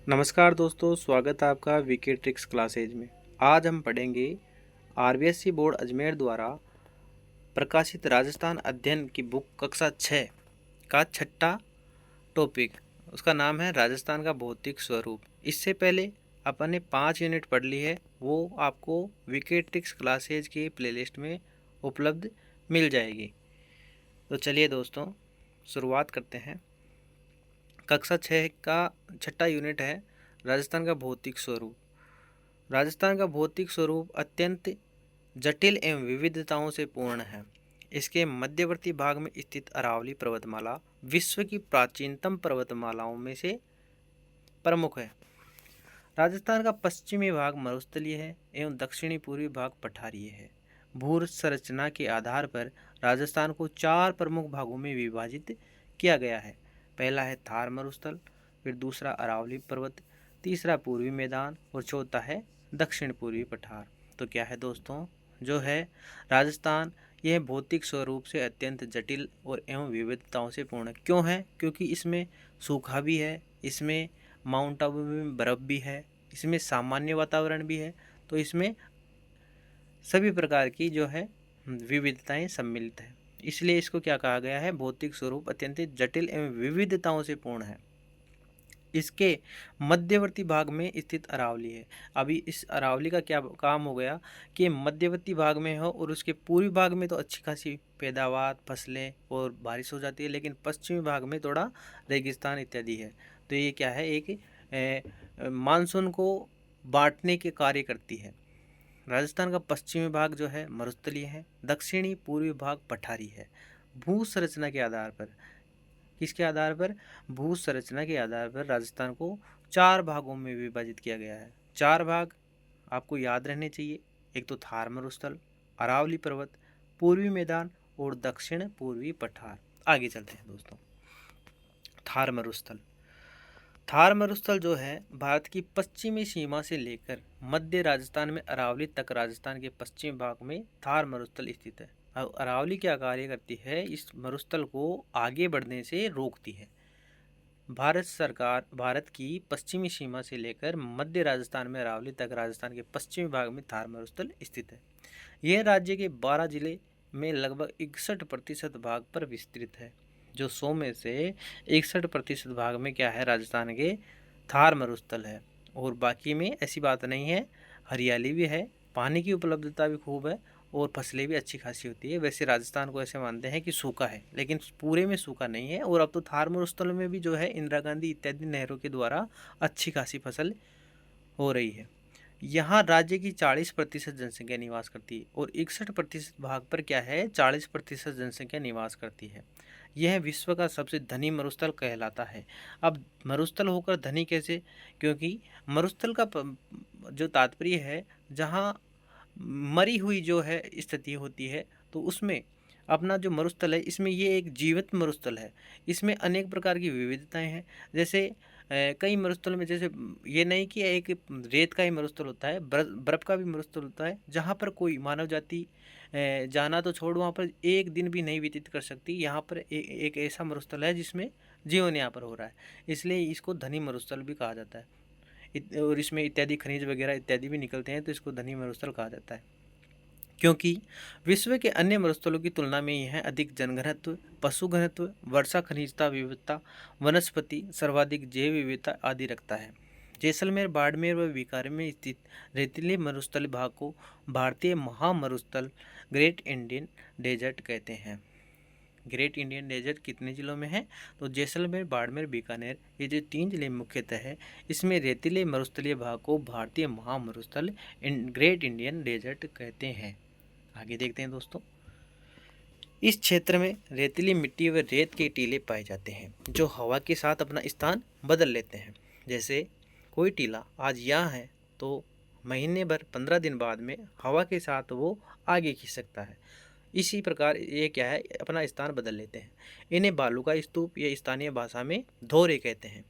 नमस्कार दोस्तों, स्वागत है आपका वीके ट्रिक्स क्लासेज में। आज हम पढ़ेंगे आरबीएससी बोर्ड अजमेर द्वारा प्रकाशित राजस्थान अध्ययन की बुक कक्षा 6 का छठा टॉपिक। उसका नाम है राजस्थान का भौतिक स्वरूप। इससे पहले अपन ने 5 यूनिट पढ़ ली है, वो आपको वीके ट्रिक्स क्लासेज के प्लेलिस्ट में उपलब्ध मिल जाएगी। तो चलिए दोस्तों, शुरुआत करते हैं। कक्षा 6 का छठा यूनिट है राजस्थान का भौतिक स्वरूप। राजस्थान का भौतिक स्वरूप अत्यंत जटिल एवं विविधताओं से पूर्ण है। इसके मध्यवर्ती भाग में स्थित अरावली पर्वतमाला विश्व की प्राचीनतम पर्वतमालाओं में से प्रमुख है। राजस्थान का पश्चिमी भाग मरुस्थलीय है एवं दक्षिणी पूर्वी भाग पठारीय है। भू संरचना के आधार पर राजस्थान को 4 प्रमुख भागों में विभाजित किया गया है। पहला है थार मरुस्थल, फिर दूसरा अरावली पर्वत, तीसरा पूर्वी मैदान और चौथा है दक्षिण पूर्वी पठार। तो क्या है दोस्तों, जो है राजस्थान, यह भौतिक स्वरूप से अत्यंत जटिल और एवं विविधताओं से पूर्ण क्यों है? क्योंकि इसमें सूखा भी है, इसमें माउंट आबू में बर्फ़ भी है, इसमें सामान्य वातावरण भी है। तो इसमें सभी प्रकार की जो है विविधताएं सम्मिलित है। इसलिए इसको क्या कहा गया है? भौतिक स्वरूप अत्यंत जटिल एवं विविधताओं से पूर्ण है। इसके मध्यवर्ती भाग में स्थित अरावली है। अभी इस अरावली का क्या काम हो गया कि मध्यवर्ती भाग में हो और उसके पूर्वी भाग में तो अच्छी खासी पैदावार, फसलें और बारिश हो जाती है, लेकिन पश्चिमी भाग में थोड़ा रेगिस्तान इत्यादि है। तो ये क्या है, एक मानसून को बांटने के कार्य करती है। राजस्थान का पश्चिमी भाग जो है मरुस्थलीय है, दक्षिणी पूर्वी भाग पठारी है। भू संरचना के आधार पर, किसके आधार पर? भू संरचना के आधार पर राजस्थान को 4 भागों में विभाजित किया गया है। 4 भाग आपको याद रहने चाहिए। एक तो थार मरुस्थल, अरावली पर्वत, पूर्वी मैदान और दक्षिण पूर्वी पठार। आगे चलते हैं दोस्तों। थार मरुस्थल। थार मरुस्थल जो है भारत की पश्चिमी सीमा से लेकर मध्य राजस्थान में अरावली तक राजस्थान के पश्चिमी भाग में थार मरुस्थल स्थित है। अब अरावली क्या कार्य करती है? इस मरुस्थल को आगे बढ़ने से रोकती है। भारत सरकार भारत की पश्चिमी सीमा से लेकर मध्य राजस्थान में अरावली तक राजस्थान के पश्चिमी भाग में थार मरुस्थल स्थित है। यह राज्य के 12 जिले में लगभग 61% भाग पर विस्तृत है। जो 100 में से 61% भाग में क्या है? राजस्थान के थार मरुस्थल है। और बाकी में ऐसी बात नहीं है, हरियाली भी है, पानी की उपलब्धता भी खूब है और फसलें भी अच्छी खासी होती है। वैसे राजस्थान को ऐसे मानते हैं कि सूखा है, लेकिन पूरे में सूखा नहीं है। और अब तो थार मरुस्थल में भी जो है इंदिरा गांधी इत्यादि नहरों के द्वारा अच्छी खासी फसल हो रही है। यहाँ राज्य की 40% जनसंख्या निवास करती है और 61% भाग पर क्या है? 40% जनसंख्या निवास करती है। यह विश्व का सबसे धनी मरुस्थल कहलाता है। अब मरुस्थल होकर धनी कैसे? क्योंकि मरुस्थल का जो तात्पर्य है, जहाँ मरी हुई जो है स्थिति होती है, तो उसमें अपना जो मरुस्थल है, इसमें ये एक जीवित मरुस्थल है। इसमें अनेक प्रकार की विविधताएं हैं। जैसे कई मरुस्थल में, जैसे ये नहीं कि एक रेत का ही मरुस्थल होता है, बर्फ़ का भी मरुस्थल होता है, जहाँ पर कोई मानव जाति जाना तो छोड़, वहाँ पर एक दिन भी नहीं व्यतीत कर सकती। यहाँ पर एक ऐसा मरुस्थल है जिसमें जीवन यहाँ पर हो रहा है, इसलिए इसको धनी मरुस्थल भी कहा जाता है। और इसमें इत्यादि खनिज वगैरह इत्यादि भी निकलते हैं, तो इसको धनी मरुस्थल कहा जाता है। क्योंकि विश्व के अन्य मरुस्थलों की तुलना में यह अधिक जनघनत्व, पशु घनत्व, वर्षा खनिजता विविधता, वनस्पति, सर्वाधिक जैव विविधता आदि रखता है। जैसलमेर, बाड़मेर व बीकानेर में स्थित रेतीले मरुस्थल भाग को भारतीय महामरुस्थल ग्रेट इंडियन डेजर्ट कहते हैं। ग्रेट इंडियन डेजर्ट कितने जिलों में है? तो जैसलमेर, बाड़मेर, बीकानेर, ये जो 3 जिले मुख्यतः है, इसमें रेतीले मरुस्थलीय भाग को भारतीय महामरुस्थल ग्रेट इंडियन डेजर्ट कहते हैं। आगे देखते हैं दोस्तों। इस क्षेत्र में रेतीली मिट्टी व रेत के टीले पाए जाते हैं, जो हवा के साथ अपना स्थान बदल लेते हैं। जैसे कोई टीला आज यहाँ है, तो महीने भर 15 दिन बाद में हवा के साथ वो आगे खिंच सकता है। इसी प्रकार ये क्या है? अपना स्थान बदल लेते हैं। इन्हें बालू का स्तूप या स्थानीय भाषा में धोरे कहते हैं।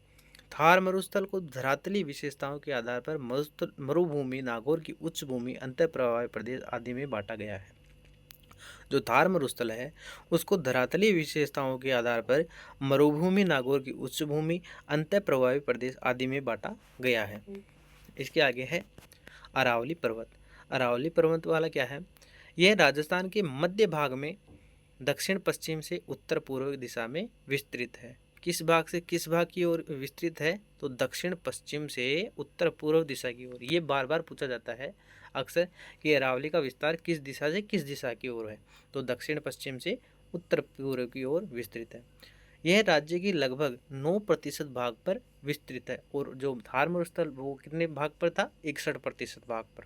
थार मरुस्थल को धरातली विशेषताओं के आधार पर मरुभूमि, नागौर की उच्च भूमि, अंतःप्रवाह प्रदेश आदि में बांटा गया है। जो थार मरुस्थल है उसको धरातलीय विशेषताओं के आधार पर मरुभूमि, नागौर की उच्च भूमि, अंतः प्रवाही प्रदेश आदि में बांटा गया है। इसके आगे है अरावली पर्वत। अरावली पर्वत वाला क्या है? यह राजस्थान के मध्य भाग में दक्षिण पश्चिम से उत्तर पूर्व दिशा में विस्तृत है। किस भाग से किस भाग की ओर विस्तृत है? तो दक्षिण पश्चिम से उत्तर पूर्व दिशा की ओर। ये बार बार पूछा जाता है अक्सर कि अरावली का विस्तार किस दिशा से किस दिशा की ओर है, तो दक्षिण पश्चिम से उत्तर पूर्व की ओर विस्तृत है। यह राज्य की लगभग 9% भाग पर विस्तृत है और जो थार मरुस्थल वो कितने भाग पर था? 61% भाग पर।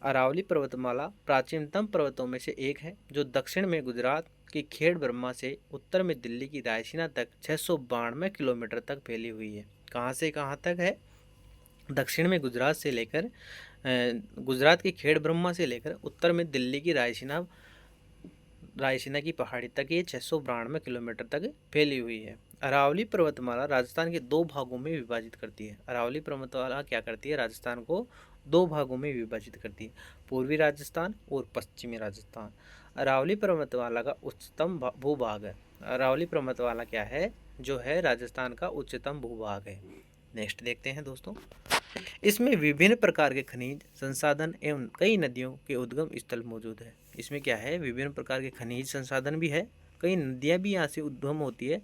अरावली पर्वतमाला प्राचीनतम पर्वतों में से एक है जो दक्षिण में गुजरात की खेड़ ब्रह्मा से उत्तर में दिल्ली की रायसीना तक 692 किलोमीटर तक फैली हुई है। कहाँ से कहाँ तक है? दक्षिण में गुजरात से लेकर गुजरात की खेड़ ब्रह्मा से लेकर उत्तर में दिल्ली की रायसीना की पहाड़ी तक ये 692 किलोमीटर तक फैली हुई है। अरावली पर्वतमाला राजस्थान के 2 भागों में विभाजित करती है। अरावली पर्वतमाला क्या करती है? राजस्थान को 2 भागों में विभाजित करती है, पूर्वी राजस्थान और पश्चिमी राजस्थान। अरावली पर्वतमाला का उच्चतम भूभाग है। अरावली पर्वतमाला क्या है? जो है राजस्थान का उच्चतम भूभाग है। नेक्स्ट देखते हैं दोस्तों। इसमें विभिन्न प्रकार के खनिज संसाधन एवं कई नदियों के उद्गम स्थल मौजूद है। इसमें क्या है? विभिन्न प्रकार के खनिज संसाधन भी है, कई नदियाँ भी यहाँ से उद्गम होती है।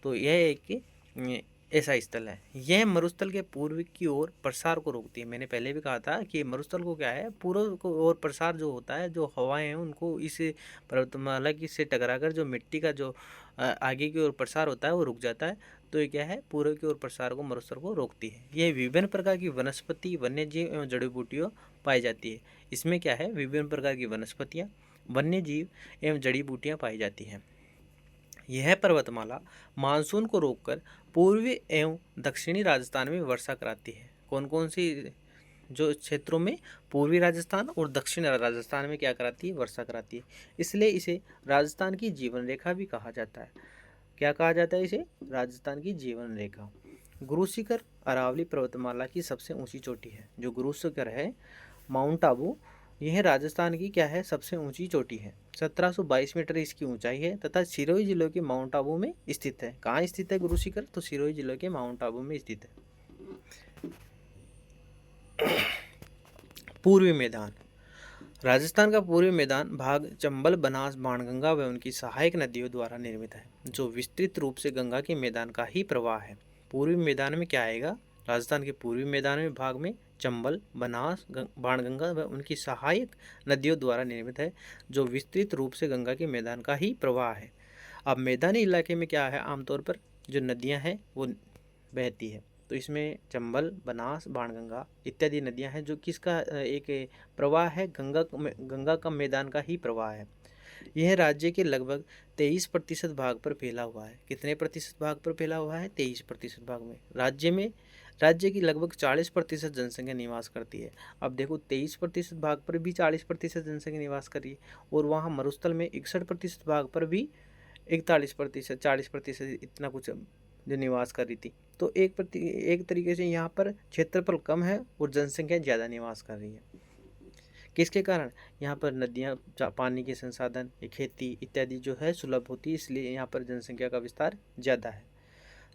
तो यह एक ऐसा स्थल है। यह मरुस्थल के पूर्व की ओर प्रसार को रोकती है। मैंने पहले भी कहा था कि मरुस्थल को क्या है? पूर्व को ओर प्रसार जो होता है, जो हवाएं हैं उनको इस पर्वतमाला की से टकराकर जो मिट्टी का जो आगे की ओर प्रसार होता है वो रुक जाता है। तो ये क्या है? पूर्व की ओर प्रसार को मरुस्थल को रोकती है। यह विभिन्न प्रकार की वनस्पति, वन्यजीव एवं जड़ी बूटियों पाई जाती है। इसमें क्या है? विभिन्न प्रकार की वनस्पतियाँ, वन्यजीव एवं जड़ी बूटियाँ पाई जाती हैं। यह पर्वतमाला मानसून को रोककर पूर्वी एवं दक्षिणी राजस्थान में वर्षा कराती है। कौन कौन सी जो क्षेत्रों में? पूर्वी राजस्थान और दक्षिण राजस्थान में क्या कराती है? वर्षा कराती है। इसलिए इसे राजस्थान की जीवन रेखा भी कहा जाता है। क्या कहा जाता है इसे? राजस्थान की जीवन रेखा। गुरु शिखर अरावली पर्वतमाला की सबसे ऊंची चोटी है। जो गुरु शिखर है माउंट आबू, यह राजस्थान की क्या है? सबसे ऊंची चोटी है। 1722 मीटर इसकी ऊंचाई है तथा सिरोही जिले के माउंट आबू में स्थित है। कहाँ स्थित है गुरु शिखर? तो सिरोही जिले के माउंट आबू में स्थित है। पूर्वी मैदान। राजस्थान का पूर्वी मैदान भाग चंबल, बनास, बाणगंगा व उनकी सहायक नदियों द्वारा निर्मित है, जो विस्तृत रूप से गंगा के मैदान का ही प्रवाह है। पूर्वी मैदान में क्या आएगा? राजस्थान के पूर्वी मैदान में भाग में चंबल, बनास, बाणगंगा व उनकी सहायक नदियों द्वारा निर्मित है, जो विस्तृत रूप से गंगा के मैदान का ही प्रवाह है। अब मैदानी इलाके में क्या है? आमतौर पर जो नदियाँ हैं वो बहती है। तो इसमें चंबल, बनास, बाणगंगा इत्यादि नदियां हैं जो किसका एक प्रवाह है? गंगा का मैदान का ही प्रवाह है। यह राज्य के लगभग 23% भाग पर फैला हुआ है। कितने प्रतिशत भाग पर फैला हुआ है? 23% भाग में। राज्य की लगभग 40% जनसंख्या निवास करती है। अब देखो 23% भाग पर भी 40% जनसंख्या निवास कर रही है और वहाँ मरुस्थल में 61% भाग पर भी 41%, 40% इतना कुछ जो निवास कर रही थी। तो एक तरीके से यहाँ पर क्षेत्रफल कम है और जनसंख्या ज़्यादा निवास कर रही है। किसके कारण? यहाँ पर नदियाँ, पानी के संसाधन, खेती इत्यादि जो है सुलभ होती है, इसलिए यहाँ पर जनसंख्या का विस्तार ज़्यादा है।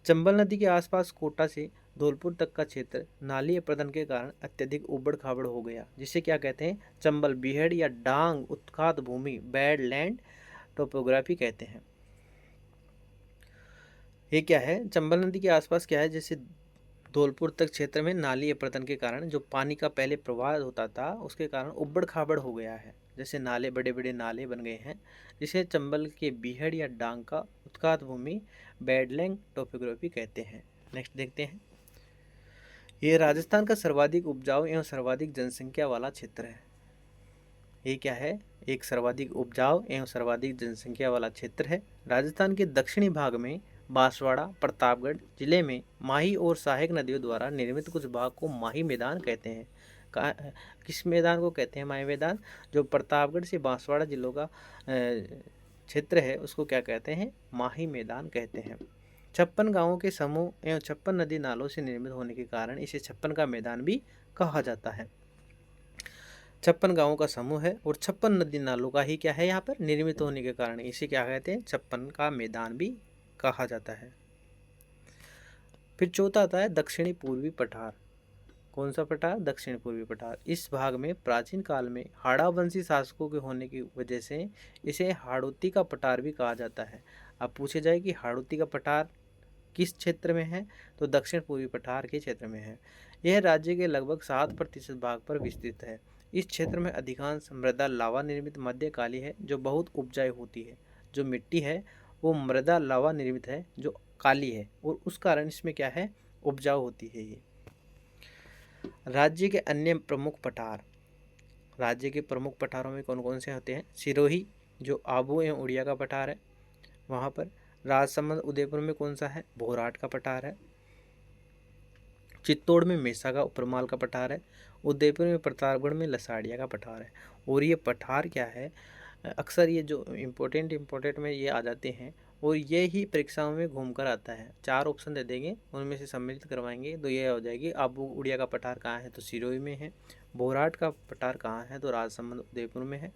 चंबल नदी के आसपास कोटा से धौलपुर तक का क्षेत्र नाली अपरदन के कारण अत्यधिक उबड़ खाबड़ हो गया, जिसे क्या कहते हैं? चंबल बीहड़ या डांग उत्खात भूमि, बैड लैंड टोपोग्राफी कहते हैं। ये क्या है? चंबल नदी के आसपास क्या है? जैसे धौलपुर तक क्षेत्र में नाली अपरदन के कारण जो पानी का पहले प्रवाह होता था उसके कारण उबड़ खाबड़ हो गया है। जैसे नाले, बड़े बड़े नाले बन गए हैं, जिसे चंबल के बीहड़ या डांग का उत्खात भूमि, बैडलैंड टोपोग्राफी कहते हैं। नेक्स्ट देखते हैं। ये राजस्थान का सर्वाधिक उपजाऊ एवं सर्वाधिक जनसंख्या वाला क्षेत्र है। ये क्या है? एक सर्वाधिक उपजाऊ एवं सर्वाधिक जनसंख्या वाला क्षेत्र है। राजस्थान के दक्षिणी भाग में बांसवाड़ा, प्रतापगढ़ जिले में माही और सहायक नदियों द्वारा निर्मित कुछ भाग को माही मैदान कहते हैं। किस मैदान को कहते हैं माही मैदान? जो प्रतापगढ़ से बांसवाड़ा जिलों का क्षेत्र है उसको क्या कहते हैं? माही मैदान कहते हैं। 56 गांवों के समूह एवं 56 नदी नालों से निर्मित होने के कारण इसे 56 का मैदान भी कहा जाता है। 56 गांवों का समूह है और 56 नदी नालों का ही क्या है यहाँ पर निर्मित होने के कारण इसे क्या कहते हैं, 56 का मैदान भी कहा जाता है। फिर चौथा आता है दक्षिणी पूर्वी पठार। कौन सा पठार? दक्षिण पूर्वी पठार। इस भाग में प्राचीन काल में हाड़ावंशी शासकों के होने की वजह से इसे हाड़ौती का पठार भी कहा जाता है। अब पूछे जाए कि हाड़ौती का पठार किस क्षेत्र में है, तो दक्षिण पूर्वी पठार के क्षेत्र में है। यह राज्य के लगभग 7% भाग पर विस्तृत है। इस क्षेत्र में अधिकांश मृदा लावा निर्मित मध्यकाली है जो बहुत उपजाऊ होती है। जो मिट्टी है वो मृदा लावा निर्मित है जो काली है और उस कारण इसमें क्या है, उपजाऊ होती है ये। राज्य के अन्य प्रमुख पठार। राज्य के प्रमुख पठारों में कौन कौन से होते हैं? सिरोही जो आबू एवं उड़िया का पठार है वहाँ पर। राजसमंद उदयपुर में कौन सा है? भोराट का पठार है। चित्तौड़ में मेसा का उपरमाल का पठार है। उदयपुर में प्रतापगढ़ में लसाड़िया का पठार है। और ये पठार क्या है, अक्सर ये जो इम्पोर्टेंट में ये आ जाते हैं और ये ही परीक्षाओं में घूम कर आता है। 4 ऑप्शन दे देंगे, उनमें से सम्मिलित करवाएंगे तो ये हो जाएगी। आबू उड़िया का पठार कहाँ है, तो सिरोही में है। भोराट का पठार कहाँ है, तो राजसमंद उदयपुर में है।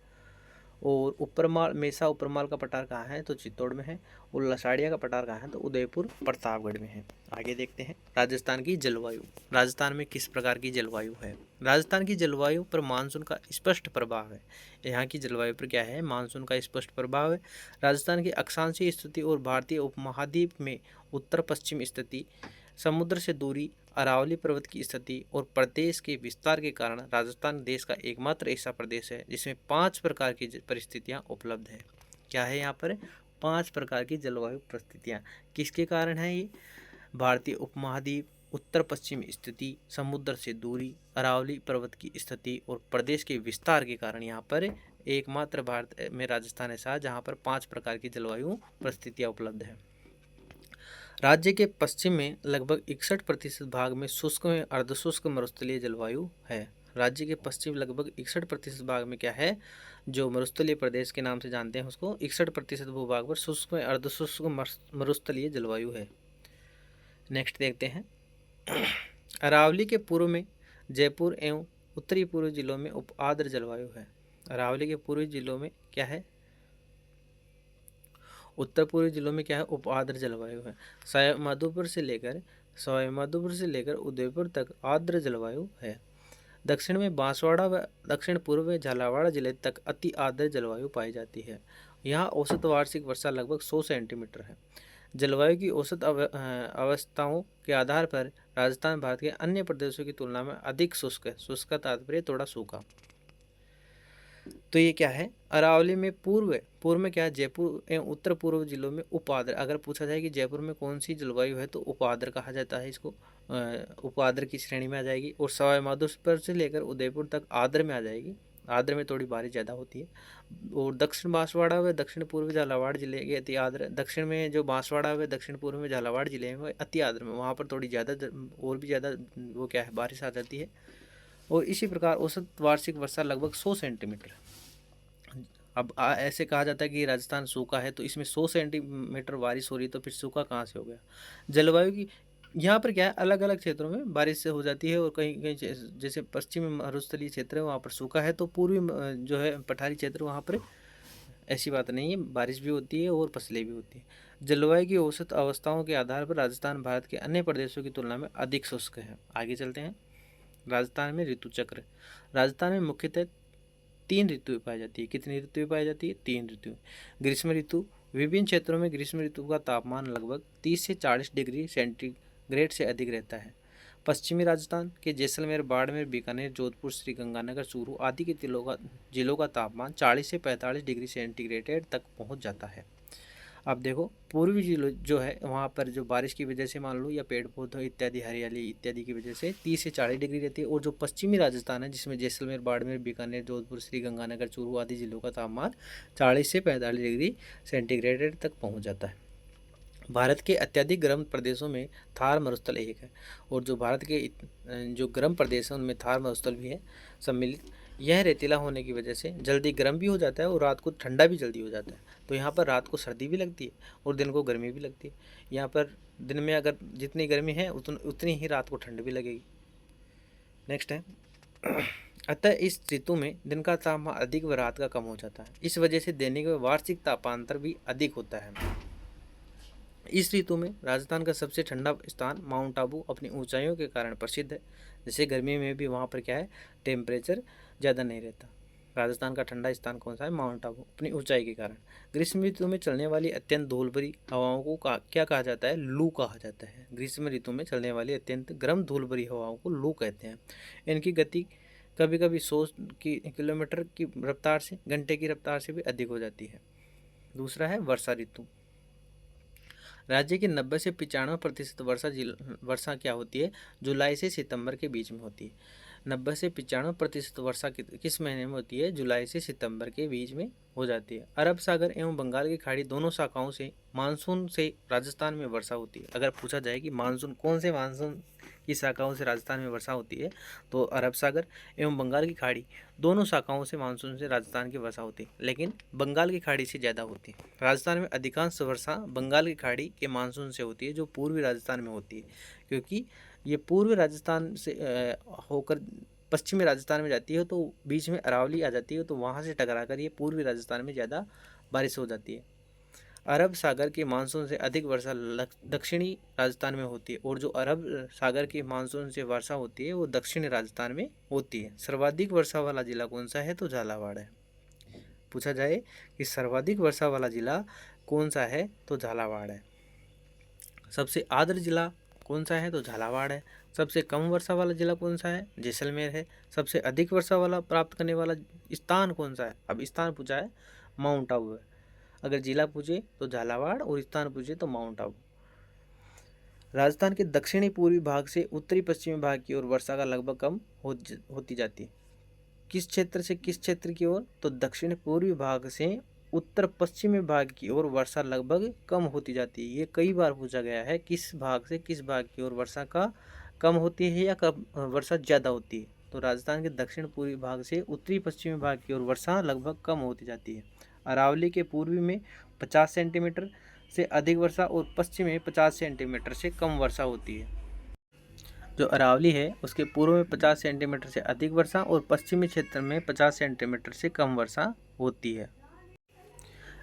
और उपरमाल मेसा उपरमाल का पठार कहाँ है, तो चित्तौड़ में है। और लसाड़िया का पठार कहाँ है, तो उदयपुर प्रतापगढ़ में है। आगे देखते हैं राजस्थान की जलवायु। राजस्थान में किस प्रकार की जलवायु है? राजस्थान की जलवायु पर मानसून का स्पष्ट प्रभाव है। यहाँ की जलवायु पर क्या है, मानसून का स्पष्ट प्रभाव है। राजस्थान की अक्षांशीय स्थिति और भारतीय उपमहाद्वीप में उत्तर पश्चिम स्थिति, समुद्र से दूरी, अरावली पर्वत की स्थिति और प्रदेश के विस्तार के कारण राजस्थान देश का एकमात्र ऐसा प्रदेश है जिसमें 5 प्रकार की परिस्थितियाँ उपलब्ध है। क्या है यहाँ पर? 5 प्रकार की जलवायु परिस्थितियाँ। किसके कारण है ये? भारतीय उपमहाद्वीप, उत्तर पश्चिम स्थिति, समुद्र से दूरी, अरावली पर्वत की स्थिति और प्रदेश के विस्तार के कारण यहाँ पर एकमात्र भारत में राजस्थान ऐसा है जहाँ पर 5 प्रकार की जलवायु परिस्थितियाँ उपलब्ध है। राज्य के पश्चिम में लगभग 61% भाग में शुष्क में अर्धशुष्क मरुस्थलीय जलवायु है। राज्य के पश्चिम लगभग 61% भाग में क्या है, जो मरुस्थलीय प्रदेश के नाम से जानते हैं उसको, 61% भूभाग पर शुष्क में अर्धशुष्क मरुस्थलीय जलवायु है। नेक्स्ट देखते हैं अरावली के पूर्व में जयपुर एवं उत्तरी पूर्वी जिलों में उप आर्द्र जलवायु है। अरावली के पूर्वी जिलों में क्या है, उत्तर पूर्वी जिलों में क्या है, उप आर्द्र जलवायु है। सवाई माधोपुर से लेकर उदयपुर तक आर्द्र जलवायु है। दक्षिण में बांसवाड़ा व दक्षिण पूर्व में झालावाड़ जिले तक अति आर्द्र जलवायु पाई जाती है। यहाँ औसत वार्षिक वर्षा लगभग 100 सेंटीमीटर है। जलवायु की औसत अवस्थाओं के आधार पर राजस्थान भारत के अन्य प्रदेशों की तुलना में अधिक शुष्क है। शुष्क का तात्पर्य थोड़ा सूखा। तो ये क्या है, अरावली में पूर्व में क्या है, जयपुर एवं उत्तर पूर्व जिलों में उपाद्र। अगर पूछा जाए कि जयपुर में कौन सी जलवायु है तो उपाद्र कहा जाता है इसको, उपाद्र की श्रेणी में आ जाएगी। और सवाई माधोपुर से लेकर उदयपुर तक आर्द्र में आ जाएगी। आर्द्र में थोड़ी बारिश ज़्यादा होती है। और दक्षिण बांसवाड़ा व दक्षिण पूर्व झालावाड़ जिले के अति आर्द्र, दक्षिण में जो बांसवाड़ा व दक्षिण पूर्व में झालावाड़ जिले में अति आर्द्र में, वहाँ पर थोड़ी ज़्यादा और भी ज़्यादा वो क्या है, बारिश आ जाती है। और इसी प्रकार औसत वार्षिक वर्षा लगभग 100 सेंटीमीटर। अब ऐसे कहा जाता है कि राजस्थान सूखा है, तो इसमें 100 सेंटीमीटर बारिश हो रही, तो फिर सूखा कहाँ से हो गया। जलवायु की यहाँ पर क्या है, अलग अलग क्षेत्रों में बारिश से हो जाती है और कहीं कहीं जैसे पश्चिमी मरुस्थलीय क्षेत्र है वहाँ पर सूखा है, तो पूर्वी जो है पठारी क्षेत्र वहाँ पर ऐसी बात नहीं है, बारिश भी होती है और फसलें भी होती है। जलवायु की औसत अवस्थाओं के आधार पर राजस्थान भारत के अन्य प्रदेशों की तुलना में अधिक शुष्क है। आगे चलते हैं। राजस्थान में ऋतु चक्र। राजस्थान में मुख्यतः 3 ऋतुएं पाई जाती है। कितनी ऋतुएं पाई जाती है? 3 ऋतुएं। ग्रीष्म ऋतु। विभिन्न क्षेत्रों में ग्रीष्म ऋतु का तापमान लगभग 30 से 40 डिग्री सेंटीग्रेड से अधिक रहता है। पश्चिमी राजस्थान के जैसलमेर, बाड़मेर, बीकानेर, जोधपुर, श्रीगंगानगर, चूरू आदि के जिलों का तापमान 40 से 45 डिग्री सेंटीग्रेड तक पहुंच जाता है। अब देखो पूर्वी जिलों जो है वहाँ पर जो बारिश की वजह से मान लो या पेड़ पौधों इत्यादि हरियाली इत्यादि की वजह से 30 से 40 डिग्री रहती है। और जो पश्चिमी राजस्थान है जिसमें जैसलमेर, बाड़मेर, बीकानेर, जोधपुर, श्रीगंगानगर, चूरू आदि जिलों का तापमान 40 से 45 डिग्री सेंटीग्रेड तक पहुँच जाता है। भारत के अत्यधिक गर्म प्रदेशों में थार मरुस्थल एक है। और जो भारत के जो गर्म प्रदेश हैं उनमें थार मरुस्थल भी है सम्मिलित। यह रेतीला होने की वजह से जल्दी गर्म भी हो जाता है और रात को ठंडा भी जल्दी हो जाता है। तो यहाँ पर रात को सर्दी भी लगती है और दिन को गर्मी भी लगती है। यहाँ पर दिन में अगर जितनी गर्मी है उतनी ही रात को ठंड भी लगेगी। नेक्स्ट है अतः इस ऋतु में दिन का तापमान अधिक व रात का कम हो जाता है। इस वजह से दैनिक व वार्षिक तापांतर भी अधिक होता है। इस ऋतु में राजस्थान का सबसे ठंडा स्थान माउंट आबू अपनी ऊंचाइयों के कारण प्रसिद्ध है। जैसे गर्मी में भी वहाँ पर क्या है, टेम्परेचर ज़्यादा नहीं रहता। राजस्थान का ठंडा स्थान कौन सा है? माउंट आबू, अपनी ऊंचाई के कारण। ग्रीष्म ऋतु में चलने वाली अत्यंत धूल भरी हवाओं को क्या कहा जाता है? लू कहा जाता है। ग्रीष्म ऋतु में चलने वाली अत्यंत गर्म धूल भरी हवाओं को लू कहते हैं। इनकी गति कभी कभी 100 किलोमीटर की रफ्तार से, घंटे की रफ्तार से भी अधिक हो जाती है। दूसरा है वर्षा ऋतु। राज्य की 90 से 95% वर्षा क्या होती है? जुलाई से सितंबर के बीच में होती है। 90 से 95% वर्षा किस महीने में होती है? जुलाई से सितंबर के बीच में हो जाती है। अरब सागर एवं बंगाल की खाड़ी दोनों शाखाओं से मानसून से राजस्थान में वर्षा होती है। अगर पूछा जाए कि मानसून कौन से मानसून की शाखाओं से राजस्थान में वर्षा होती है, तो अरब सागर एवं बंगाल की खाड़ी दोनों शाखाओं से मानसून से राजस्थान की वर्षा होती है, लेकिन बंगाल की खाड़ी से ज़्यादा होती है। राजस्थान में अधिकांश वर्षा बंगाल की खाड़ी के मानसून से होती है, जो पूर्वी राजस्थान में होती है, क्योंकि ये पूर्वी राजस्थान से होकर पश्चिमी राजस्थान में जाती है, तो बीच में अरावली आ जाती है, तो वहाँ से टकराकर ये पूर्वी राजस्थान में ज़्यादा बारिश हो जाती है। अरब सागर के मानसून से अधिक वर्षा दक्षिणी राजस्थान में होती है, और जो अरब सागर के मानसून से वर्षा होती है वो दक्षिणी राजस्थान में होती है। सर्वाधिक वर्षा वाला जिला कौन सा है? तो झालावाड़ है। पूछा जाए कि सर्वाधिक वर्षा वाला जिला कौन सा है? तो झालावाड़ है। सबसे आर्द्र जिला कौन सा है? तो झालावाड़ है। सबसे कम वर्षा वाला जिला कौन सा है? जैसलमेर है। सबसे अधिक वर्षा वाला प्राप्त करने वाला स्थान कौन सा है? अब स्थान पूछा है, माउंट आबू है। अगर जिला पूछे तो झालावाड़ और स्थान पूछे तो माउंट आबू। राजस्थान के दक्षिणी पूर्वी भाग से उत्तरी पश्चिमी भाग की ओर वर्षा का लगभग कम होती जाती है। किस क्षेत्र से किस क्षेत्र की ओर? तो दक्षिण पूर्वी भाग से उत्तर पश्चिमी भाग की ओर वर्षा लगभग कम होती जाती है। ये कई बार पूछा गया है, किस भाग से किस भाग की ओर वर्षा का कम होती है या कब वर्षा ज़्यादा होती है? तो राजस्थान के दक्षिण पूर्वी भाग से उत्तरी पश्चिमी भाग की ओर वर्षा लगभग कम होती जाती है। अरावली के पूर्वी में 50 सेंटीमीटर से अधिक वर्षा और पश्चिम में 50 सेंटीमीटर से कम वर्षा होती है। जो अरावली है उसके पूर्व में 50 सेंटीमीटर से अधिक वर्षा और पश्चिमी क्षेत्र में 50 सेंटीमीटर से कम वर्षा होती है।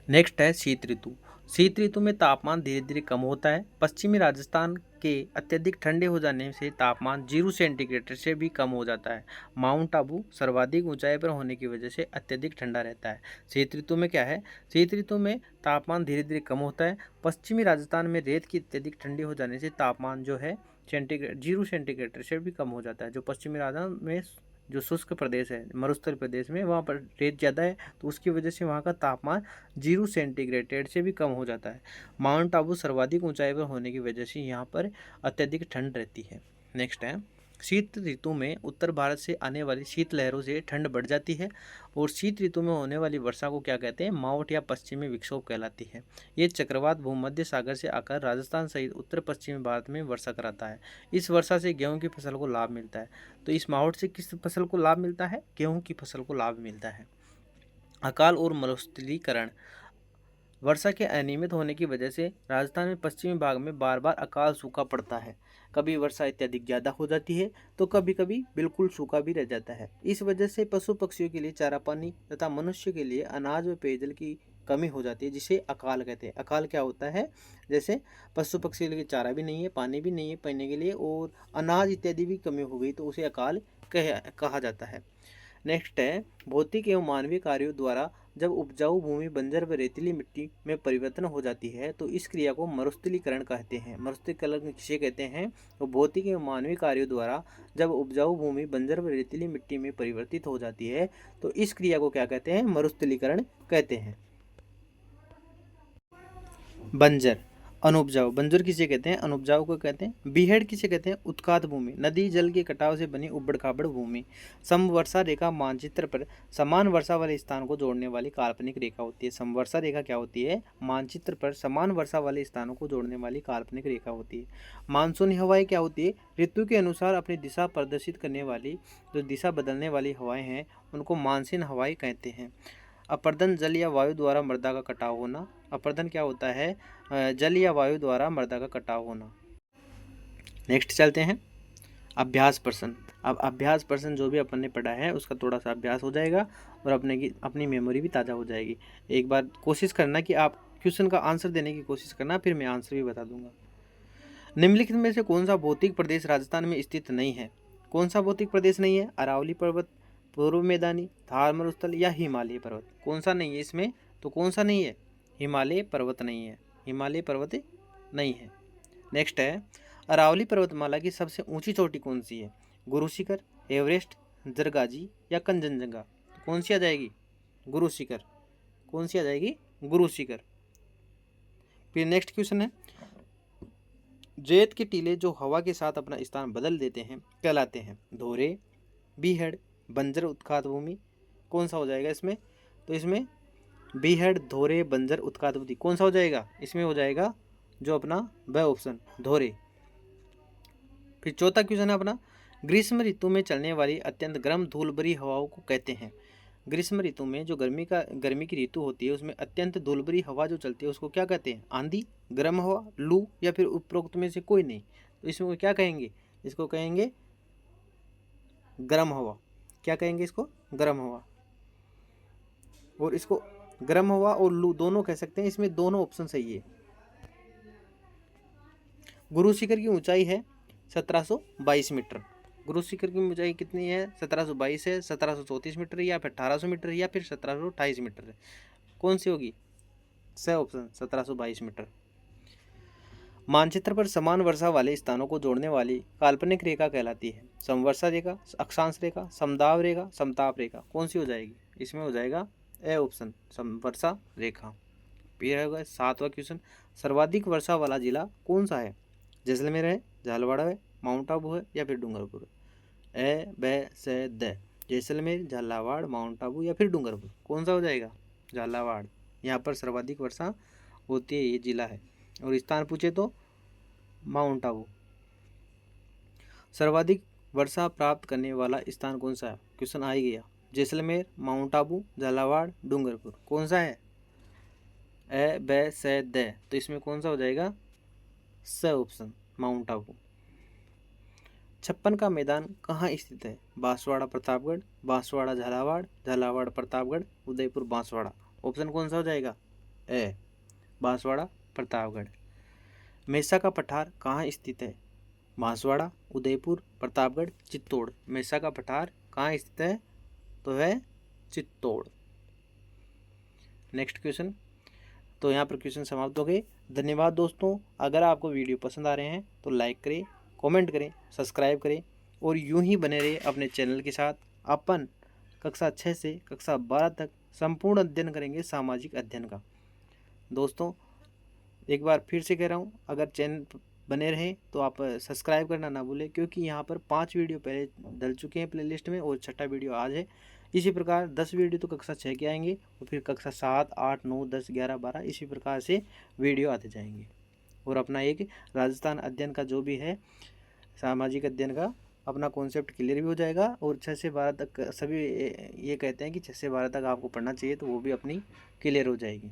नेक्स्ट है शीत ऋतु। शीत ऋतु में तापमान धीरे धीरे कम होता है। पश्चिमी राजस्थान के अत्यधिक ठंडे हो जाने से तापमान 0 सेंटीग्रेड से भी कम हो जाता है। माउंट आबू सर्वाधिक ऊंचाई पर होने की वजह से अत्यधिक ठंडा रहता है। शीत ऋतु में क्या है? शीत ऋतु में तापमान धीरे धीरे कम होता है। पश्चिमी राजस्थान में रेत की अत्यधिक ठंडी हो जाने से तापमान जो है 0 सेंटीग्रेड से भी कम हो जाता है। जो पश्चिमी राजस्थान में जो शुष्क प्रदेश है, मरुस्थल प्रदेश में, वहाँ पर रेत ज़्यादा है, तो उसकी वजह से वहाँ का तापमान 0 सेंटीग्रेड से भी कम हो जाता है। माउंट आबू सर्वाधिक ऊंचाई पर होने की वजह से यहाँ पर अत्यधिक ठंड रहती है। नेक्स्ट है, शीत ऋतु में उत्तर भारत से आने वाली शीत लहरों से ठंड बढ़ जाती है, और शीत ऋतु में होने वाली वर्षा को क्या कहते हैं? मावठ या पश्चिमी विक्षोभ कहलाती है। ये चक्रवात भूमध्य सागर से आकर राजस्थान सहित उत्तर पश्चिमी भारत में वर्षा कराता है। इस वर्षा से गेहूं की फसल को लाभ मिलता है। तो इस मावठ से किस फसल को लाभ मिलता है? गेहूं की फसल को लाभ मिलता है। अकाल और मरुस्थलीकरण। वर्षा के अनियमित होने की वजह से राजस्थान में पश्चिमी भाग में बार बार अकाल सूखा पड़ता है। कभी वर्षा इत्यादि ज़्यादा हो जाती है तो कभी कभी बिल्कुल सूखा भी रह जाता है। इस वजह से पशु पक्षियों के लिए चारा पानी तथा मनुष्य के लिए अनाज व पेयजल की कमी हो जाती है, जिसे अकाल कहते हैं। अकाल क्या होता है? जैसे पशु पक्षियों के लिए चारा भी नहीं है, पानी भी नहीं है पीने के लिए, और अनाज इत्यादि भी कमी हो गई, तो उसे अकाल कहा जाता है। नेक्स्ट है, भौतिक एवं मानवीय कार्यों द्वारा जब उपजाऊ भूमि बंजर व रेतीली मिट्टी में परिवर्तन हो जाती है तो इस क्रिया को मरुस्थलीकरण कहते हैं। मरुस्थलीकरण किसे कहते हैं? तो भौतिक एवं मानवीय कार्यों द्वारा जब उपजाऊ भूमि बंजर व रेतीली मिट्टी में परिवर्तित हो जाती है तो इस क्रिया को क्या कहते हैं? मरुस्थलीकरण कहते हैं। बंजर, अनुपजाऊ। बंजर किसे कहते हैं? अनुपजाऊ को कहते हैं। बीहड़ किसे कहते हैं? उत्खात भूमि, नदी जल के कटाव से बनी उबड़ खाबड़ भूमि। समवर्षा रेखा मानचित्र पर समान वर्षा वाले स्थान को जोड़ने वाली काल्पनिक रेखा होती है। समवर्षा रेखा क्या होती है? मानचित्र पर समान वर्षा वाले स्थानों को जोड़ने वाली काल्पनिक रेखा होती है। मानसूनी हवाएं क्या होती है? ऋतु के अनुसार अपनी दिशा प्रदर्शित करने वाली, जो दिशा बदलने वाली हवाएं हैं उनको मानसून हवाएं कहते हैं। अपर्दन जल या वायु द्वारा मृदा का कटाव होना। अपर्दन क्या होता है? जल या वायु द्वारा मृदा का कटाव होना। नेक्स्ट चलते हैं, अभ्यास प्रश्न। अब अभ्यास पर्सन जो भी अपन ने पढ़ा है उसका थोड़ा सा अभ्यास हो जाएगा और अपनी मेमोरी भी ताज़ा हो जाएगी। एक बार कोशिश करना कि आप क्वेश्चन का आंसर देने की कोशिश करना, फिर मैं आंसर भी बता दूंगा। निम्नलिखित में से कौन सा भौतिक प्रदेश राजस्थान में स्थित नहीं है? कौन सा भौतिक प्रदेश नहीं है? अरावली पर्वत, पूर्व मैदानी, थार मरुस्थल या हिमालय पर्वत? कौन सा नहीं है इसमें? तो कौन सा नहीं है? हिमालय पर्वत नहीं है, हिमालय पर्वत नहीं है। नेक्स्ट है, अरावली पर्वतमाला की सबसे ऊंची चोटी कौन सी है? गुरु शिखर, एवरेस्ट, जरगाजी या कंचनजंगा? तो कौन सी आ जाएगी? गुरु शिखर। कौन सी आ जाएगी? गुरु शिखर। फिर नेक्स्ट क्वेश्चन है, रेत के टीले जो हवा के साथ अपना स्थान बदल देते हैं कहलाते हैं? धोरे, बीहड़, बंजर उत्खात भूमि? कौन सा हो जाएगा इसमें? तो इसमें बीहड़, धोरे, बंजर उत्खात भूमि कौन सा हो जाएगा? इसमें हो जाएगा जो अपना ब ऑप्शन धोरे। फिर चौथा क्वेश्चन है अपना, ग्रीष्म ऋतु में चलने वाली अत्यंत गर्म धूल भरी हवाओं को कहते हैं? ग्रीष्म ऋतु में जो गर्मी की ऋतु होती है उसमें अत्यंत धूल भरी हवा जो चलती है उसको क्या कहते हैं? आंधी, गर्म हवा, लू या फिर उपरोक्त में से कोई नहीं? तो इसमें क्या कहेंगे? इसको कहेंगे गर्म हवा। क्या कहेंगे इसको? गर्म हवा। और इसको गर्म हवा और लू दोनों कह सकते हैं, इसमें दोनों ऑप्शन सही है। गुरु शिखर की ऊंचाई है 1722 मीटर। गुरु शिखर की ऊंचाई कितनी है? 1722 है, 1734 मीटर या फिर 1800 मीटर या फिर 1728 मीटर है? कौन सी होगी? स ऑप्शन 1722 मीटर। मानचित्र पर समान वर्षा वाले स्थानों को जोड़ने वाली काल्पनिक रेखा कहलाती है? समवर्षा रेखा, अक्षांश रेखा, समदाब रेखा, समताप रेखा? कौन सी हो जाएगी? इसमें हो जाएगा ए ऑप्शन समवर्षा रेखा। फिर होगा 7वां क्वेश्चन, सर्वाधिक वर्षा वाला जिला कौन सा है? जैसलमेर है, झालावाड़ है, माउंट आबू है या फिर डूंगरपुर? ए ब स द। जैसलमेर, झालावाड़, माउंट आबू या फिर डूंगरपुर? कौन सा हो जाएगा? झालावाड़। यहाँ पर सर्वाधिक वर्षा होती है, ये जिला है। और स्थान पूछे तो माउंट आबू। सर्वाधिक वर्षा प्राप्त करने वाला स्थान कौन सा है? क्वेश्चन आ ही गया। जैसलमेर, माउंट आबू, झालावाड़, डूंगरपुर? कौन सा है? ए ब स द। तो इसमें कौन सा हो जाएगा? स ऑप्शन माउंट आबू। 56 का मैदान कहाँ स्थित है? बांसवाड़ा प्रतापगढ़, बांसवाड़ा झालावाड़, झालावाड़ प्रतापगढ़, उदयपुर बांसवाड़ा? ऑप्शन कौन सा हो जाएगा? ए बांसवाड़ा प्रतापगढ़। मेसा का पठार कहाँ स्थित है? बांसवाड़ा, उदयपुर, प्रतापगढ़, चित्तौड़? मेसा का पठार कहाँ स्थित है? तो है चित्तौड़। Next question. तो यहाँ पर क्वेश्चन समाप्त हो गए। धन्यवाद दोस्तों। अगर आपको वीडियो पसंद आ रहे हैं तो लाइक करें, कमेंट करें, सब्सक्राइब करें और यूं ही बने रहे अपने चैनल के साथ। अपन कक्षा 6 से कक्षा 12 तक संपूर्ण अध्ययन करेंगे सामाजिक अध्ययन का। दोस्तों एक बार फिर से कह रहा हूँ, अगर चैनल बने रहें तो आप सब्सक्राइब करना ना भूलें, क्योंकि यहाँ पर 5 वीडियो पहले डल चुके हैं प्लेलिस्ट में और 6ठा वीडियो आज है। इसी प्रकार 10 वीडियो तो कक्षा 6 के आएंगे और फिर कक्षा 7, 8, 9, 10, 11, 12 इसी प्रकार से वीडियो आते जाएंगे। और अपना एक राजस्थान अध्ययन का जो भी है सामाजिक अध्ययन का अपना कॉन्सेप्ट क्लियर भी हो जाएगा। और 6 से 12 तक सभी ये कहते हैं कि 6 से 12 तक आपको पढ़ना चाहिए, तो वो भी अपनी क्लियर हो जाएगी।